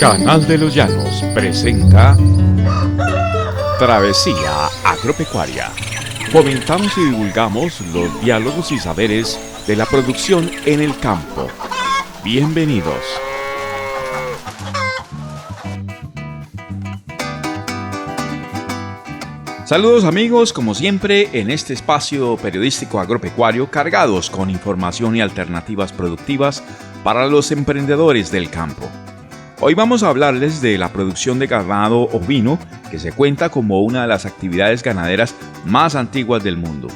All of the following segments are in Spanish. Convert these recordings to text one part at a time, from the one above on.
Canal de los Llanos presenta Travesía Agropecuaria. Fomentamos y divulgamos los diálogos y saberes de la producción en el campo. Bienvenidos. Saludos amigos, como siempre en este espacio periodístico agropecuario cargados con información y alternativas productivas para los emprendedores del campo. Hoy vamos a hablarles de la producción de ganado ovino, que se cuenta como una de las actividades ganaderas más antiguas del mundo.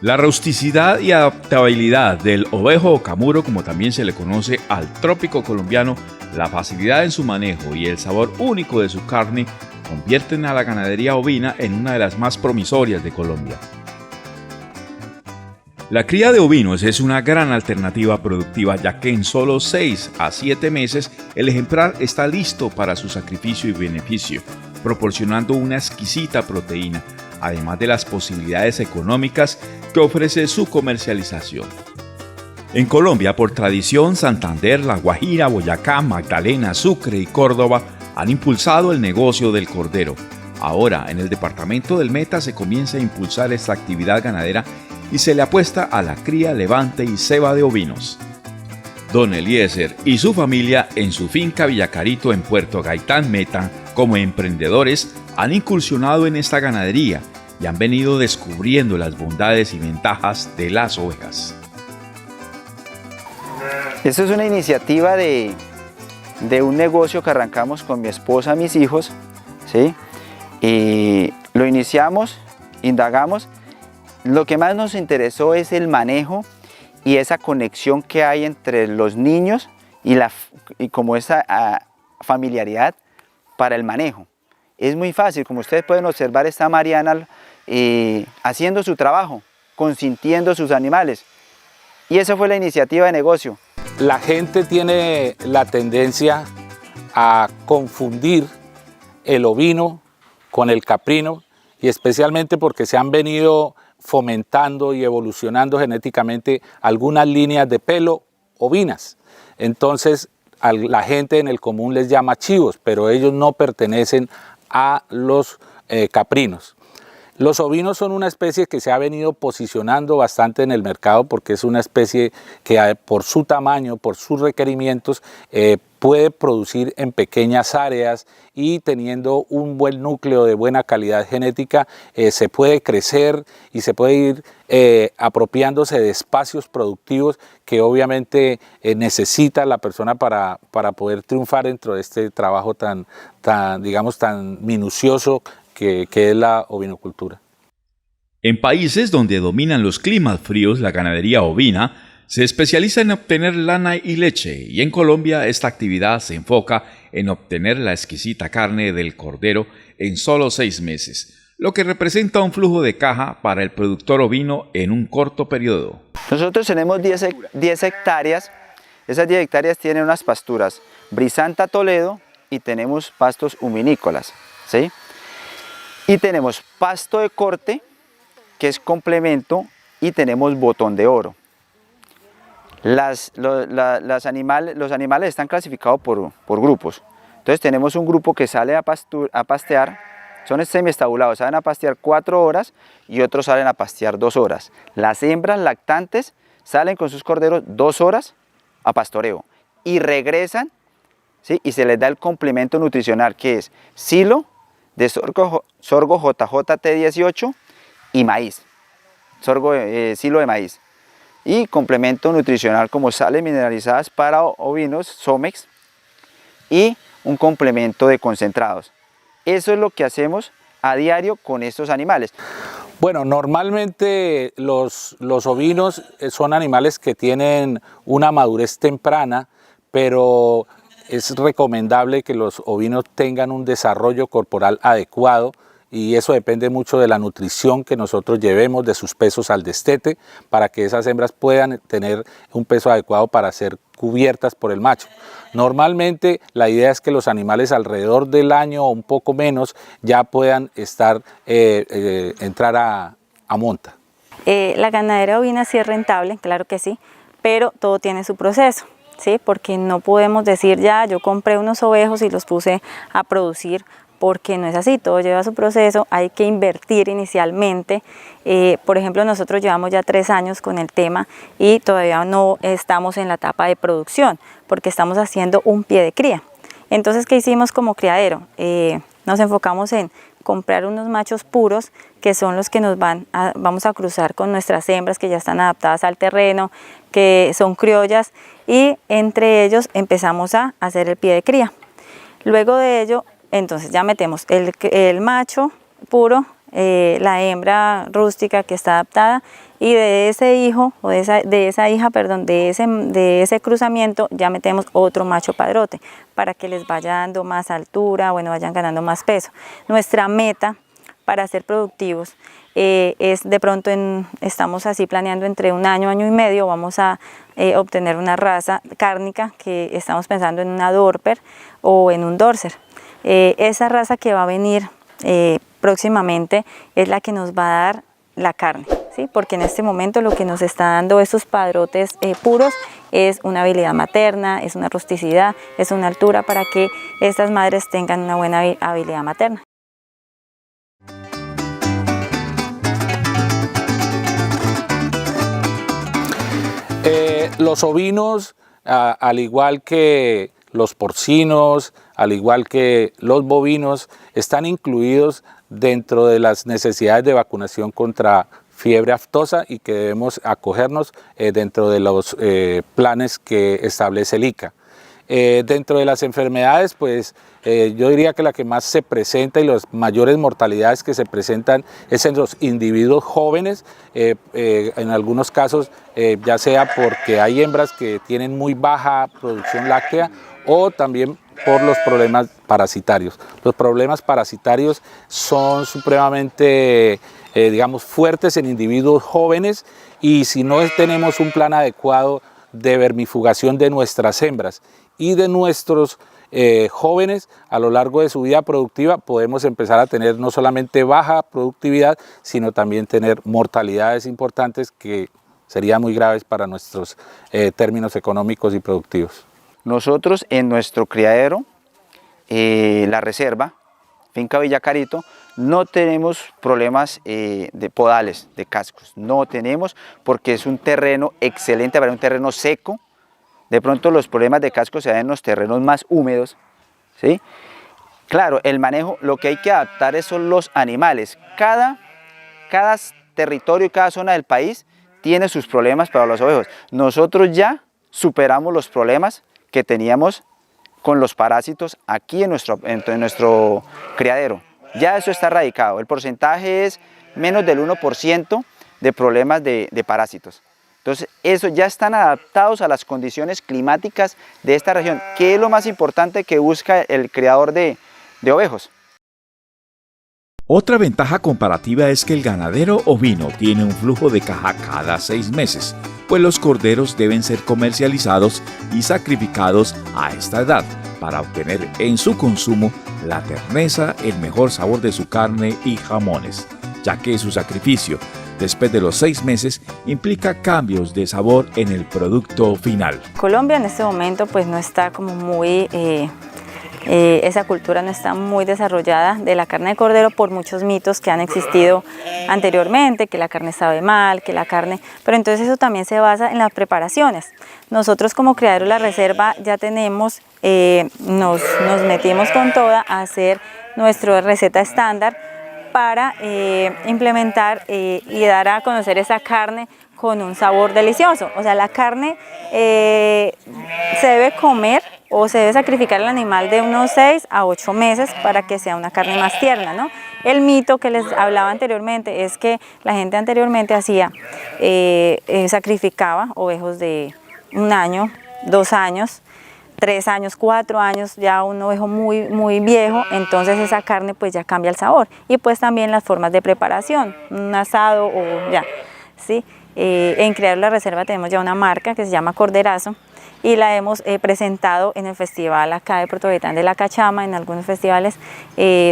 La rusticidad y adaptabilidad del ovejo o camuro, como también se le conoce al trópico colombiano, la facilidad en su manejo y el sabor único de su carne convierten a la ganadería ovina en una de las más promisorias de Colombia. La cría de ovinos es una gran alternativa productiva, ya que en solo 6 a 7 meses el ejemplar está listo para su sacrificio y beneficio, proporcionando una exquisita proteína, además de las posibilidades económicas que ofrece su comercialización. En Colombia, por tradición, Santander, La Guajira, Boyacá, Magdalena, Sucre y Córdoba han impulsado el negocio del cordero. Ahora, en el departamento del Meta se comienza a impulsar esta actividad ganadera y se le apuesta a la cría, levante y ceba de ovinos. Don Eliezer y su familia en su finca Villacarito en Puerto Gaitán, Meta, como emprendedores, han incursionado en esta ganadería y han venido descubriendo las bondades y ventajas de las ovejas. Esto es una iniciativa de un negocio que arrancamos con mi esposa, mis hijos, ¿sí? Y lo iniciamos, indagamos. Lo que más nos interesó es el manejo y esa conexión que hay entre los niños y como esa familiaridad para el manejo. Es muy fácil, como ustedes pueden observar, está Mariana haciendo su trabajo, consintiendo sus animales. Y esa fue la iniciativa de negocio. La gente tiene la tendencia a confundir el ovino con el caprino, y especialmente porque se han venido fomentando y evolucionando genéticamente algunas líneas de pelo ovinas. Entonces a la gente en el común les llama chivos, pero ellos no pertenecen a los caprinos. Los ovinos son una especie que se ha venido posicionando bastante en el mercado porque es una especie que por su tamaño, por sus requerimientos, puede producir en pequeñas áreas y teniendo un buen núcleo de buena calidad genética se puede crecer y se puede ir apropiándose de espacios productivos que obviamente necesita la persona para poder triunfar dentro de este trabajo tan minucioso que es la ovinocultura. En países donde dominan los climas fríos, la ganadería ovina se especializa en obtener lana y leche, y en Colombia esta actividad se enfoca en obtener la exquisita carne del cordero en solo 6 meses, lo que representa un flujo de caja para el productor ovino en un corto periodo. Nosotros tenemos 10 hectáreas, esas 10 hectáreas tienen unas pasturas, Brisanta Toledo, y tenemos pastos huminícolas, ¿sí? Y tenemos pasto de corte, que es complemento, y tenemos botón de oro. Los animales están clasificados por grupos. Entonces tenemos un grupo que sale a pastear, son semiestabulados, salen a pastear 4 horas y otros salen a pastear 2 horas. Las hembras lactantes salen con sus corderos 2 horas a pastoreo y regresan, ¿sí? Y se les da el complemento nutricional que es silo de sorgo JJT18 y maíz, silo de maíz, y complemento nutricional como sales mineralizadas para ovinos, Somex, y un complemento de concentrados. Eso es lo que hacemos a diario con estos animales. Bueno, normalmente los ovinos son animales que tienen una madurez temprana, pero es recomendable que los ovinos tengan un desarrollo corporal adecuado y eso depende mucho de la nutrición que nosotros llevemos, de sus pesos al destete, para que esas hembras puedan tener un peso adecuado para ser cubiertas por el macho. Normalmente la idea es que los animales alrededor del año o un poco menos ya puedan entrar a monta. La ganadería ovina sí es rentable, claro que sí, pero todo tiene su proceso. ¿sí? Porque no podemos decir ya, yo compré unos ovejos y los puse a producir, porque no es así, todo lleva su proceso, hay que invertir inicialmente. Por ejemplo, nosotros llevamos ya 3 años con el tema y todavía no estamos en la etapa de producción, porque estamos haciendo un pie de cría. Entonces, ¿qué hicimos como criadero? Nos enfocamos en comprar unos machos puros, que son los que vamos a cruzar con nuestras hembras que ya están adaptadas al terreno, que son criollas, y entre ellos empezamos a hacer el pie de cría. Luego de ello, entonces ya metemos el macho puro, la hembra rústica que está adaptada, y de ese hijo, o de esa hija, perdón, de ese cruzamiento ya metemos otro macho padrote para que les vaya dando más altura, bueno, vayan ganando más peso. Nuestra meta para ser productivos es de pronto, estamos así planeando entre 1 año, año y medio, vamos a obtener una raza cárnica que estamos pensando en una Dorper o en un Dorser. Esa raza que va a venir próximamente es la que nos va a dar la carne, ¿sí? Porque en este momento lo que nos está dando esos padrotes puros es una habilidad materna, es una rusticidad, es una altura para que estas madres tengan una buena habilidad materna. Los ovinos, al igual que los porcinos, al igual que los bovinos, están incluidos dentro de las necesidades de vacunación contra fiebre aftosa y que debemos acogernos dentro de los planes que establece el ICA. Dentro de las enfermedades, pues yo diría que la que más se presenta y las mayores mortalidades que se presentan es en los individuos jóvenes, en algunos casos ya sea porque hay hembras que tienen muy baja producción láctea o también por los problemas parasitarios. Los problemas parasitarios son supremamente, digamos, fuertes en individuos jóvenes, y si no tenemos un plan adecuado de vermifugación de nuestras hembras y de nuestros jóvenes a lo largo de su vida productiva, podemos empezar a tener no solamente baja productividad, sino también tener mortalidades importantes que serían muy graves para nuestros términos económicos y productivos. Nosotros en nuestro criadero, la reserva, Finca Villacarito, no tenemos problemas de podales, de cascos, no tenemos, porque es un terreno excelente para un terreno seco. De pronto los problemas de casco se dan en los terrenos más húmedos, ¿sí? Claro, el manejo, lo que hay que adaptar son los animales. Cada territorio y cada zona del país tiene sus problemas para los ovejos. Nosotros ya superamos los problemas que teníamos con los parásitos aquí en nuestro criadero. Ya eso está erradicado. El porcentaje es menos del 1% de problemas de parásitos. Entonces, eso ya están adaptados a las condiciones climáticas de esta región, que es lo más importante que busca el criador de ovejos. Otra ventaja comparativa es que el ganadero ovino tiene un flujo de caja cada 6 meses, pues los corderos deben ser comercializados y sacrificados a esta edad para obtener en su consumo la terneza, el mejor sabor de su carne y jamones, ya que su sacrificio después de los 6 meses implica cambios de sabor en el producto final. Colombia en este momento pues no está como muy, esa cultura no está muy desarrollada de la carne de cordero por muchos mitos que han existido anteriormente, que la carne sabe mal, que la carne, pero entonces eso también se basa en las preparaciones. Nosotros como criadero La Reserva ya tenemos, nos metimos con toda a hacer nuestra receta estándar para implementar y dar a conocer esa carne con un sabor delicioso. O sea, la carne se debe comer o se debe sacrificar el animal de unos 6 a 8 meses para que sea una carne más tierna, ¿no? El mito que les hablaba anteriormente es que la gente anteriormente sacrificaba ovejos de 1 año, 2 años, 3 años, 4 años, ya un ovejo muy viejo, entonces esa carne pues ya cambia el sabor. Y pues también las formas de preparación, un asado o ya, ¿sí? En Criadero La Reserva tenemos ya una marca que se llama Corderazo y la hemos presentado en el festival acá de Puerto Gaitán de la Cachama, en algunos festivales,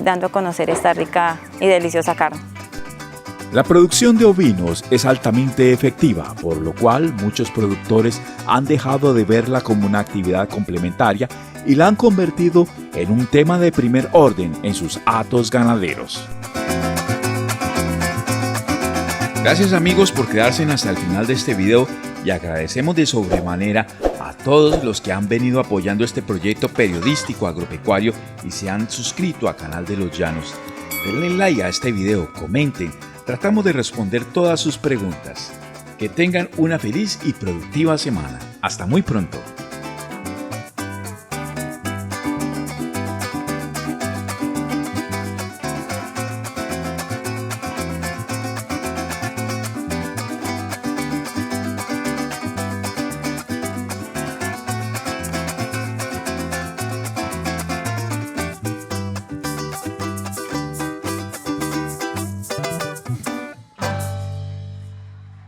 dando a conocer esta rica y deliciosa carne. La producción de ovinos es altamente efectiva, por lo cual muchos productores han dejado de verla como una actividad complementaria y la han convertido en un tema de primer orden en sus hatos ganaderos. Gracias amigos por quedarse hasta el final de este video y agradecemos de sobremanera a todos los que han venido apoyando este proyecto periodístico agropecuario y se han suscrito al canal de Los Llanos. Denle like a este video, comenten, tratamos de responder todas sus preguntas. Que tengan una feliz y productiva semana. Hasta muy pronto.